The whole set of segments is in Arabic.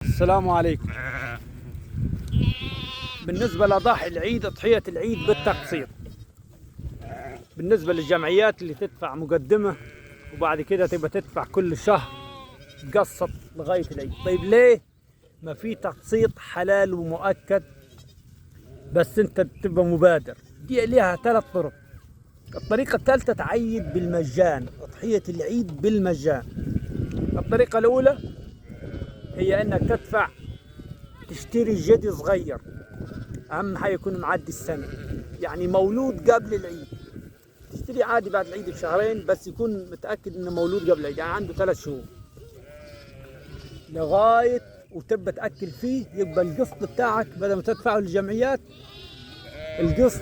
السلام عليكم. بالنسبة لأضاحي العيد، أضحية العيد بالتقسيط. بالنسبة للجمعيات اللي تدفع مقدمة وبعد كده تبقى تدفع كل شهر تقسط لغاية العيد. طيب ليه ما في تقسيط حلال ومؤكد بس انت تبقى مبادر؟ دي ليها 3 طرق. الطريقة الثالثة تعيد بالمجان، أضحية العيد بالمجان. الطريقة الأولى هي انك تدفع تشتري جدي صغير، اهم حاجه يكون معدي السنه، يعني مولود قبل العيد. تشتري عادي بعد العيد بشهرين بس يكون متاكد انه مولود قبل العيد، يعني عنده 3 شهور لغايه وتبقى تاكل فيه. يبقى القسط بتاعك بدل ما تدفعه للجمعيات، القسط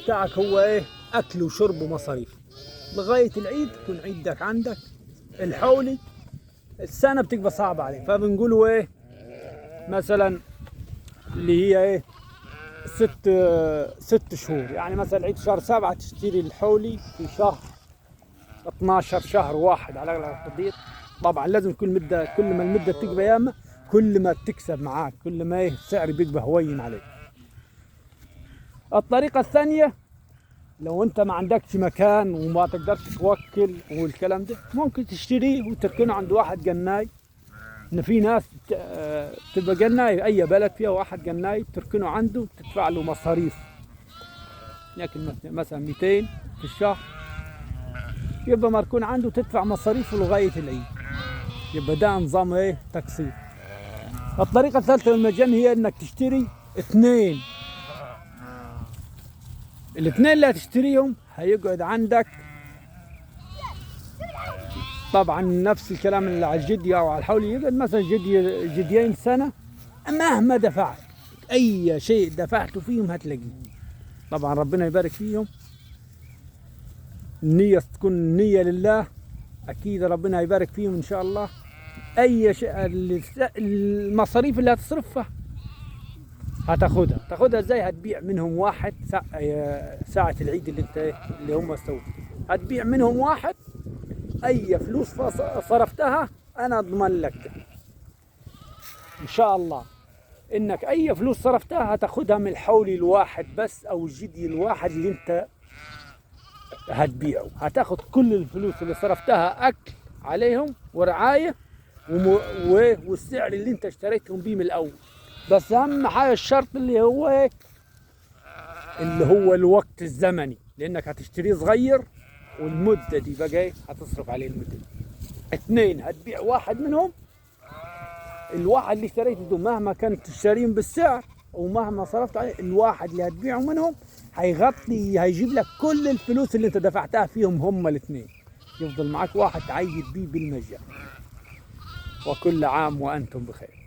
بتاعك هو ايه؟ اكل وشرب ومصاريف لغايه العيد. تكون عيدك عندك الحولي. السنة بتبقى صعبة عليك، فبنقولوا ايه مثلا اللي هي ايه 6 شهور. يعني مثلا عيد شهر 7 تشتري الحولي في شهر 12 شهر 1 على اغلب التقدير. طبعا لازم كل ما المدة تبقى ياما كل ما تكسب معاك، كل ما ايه السعر بيبقى هوين عليك. الطريقة الثانية لو انت ما عندكش مكان وما تقدرش توكل والكلام ده، ممكن تشتريه وتركنه عند واحد جناي. ان في ناس تبقى جناي، اي بلد فيها واحد جناي تركنه عنده تدفع له مصاريف، لكن مثلا 200 في الشهر يبقى مركون عنده تدفع مصاريفه لغايه العيد. يبقى ده نظام ايه؟ تقسيط. الطريقه الثالثه للمجان هي انك تشتري 2. الاثنين اللي هتشتريهم هيقعد عندك طبعا نفس الكلام اللي على الجدي او على الحولي. يقعد مثلا جديين سنه، مهما دفعت اي شيء دفعته فيهم هتلاقيه. طبعا ربنا يبارك فيهم، النية تكون النية لله، اكيد ربنا يبارك فيهم ان شاء الله. اي شيء المصاريف اللي هتصرفها تاخدها ازاي؟ هتبيع منهم واحد ساعة العيد اللي هم استووا، هتبيع منهم واحد. اي فلوس صرفتها انا اضمن لك ان شاء الله انك اي فلوس صرفتها هتاخدها من الحولي الواحد بس او الجدي الواحد اللي انت هتبيعه. هتاخد كل الفلوس اللي صرفتها اكل عليهم ورعاية والسعر اللي انت اشتريتهم بيه من الاول. بس اهم حاجه الشرط اللي هو ايه؟ اللي هو الوقت الزمني، لانك هتشتريه صغير والمده دي بقى ايه؟ هتصرف عليه المده. 2 هتبيع واحد منهم، الواحد اللي اشتريته ده مهما كنت تشتريهم بالسعر ومهما صرفت عليه، الواحد اللي هتبيعه منهم هيجيب لك كل الفلوس اللي انت دفعتها فيهم هم الاثنين. يفضل معاك واحد تعيد بيه بالمجان. وكل عام وانتم بخير.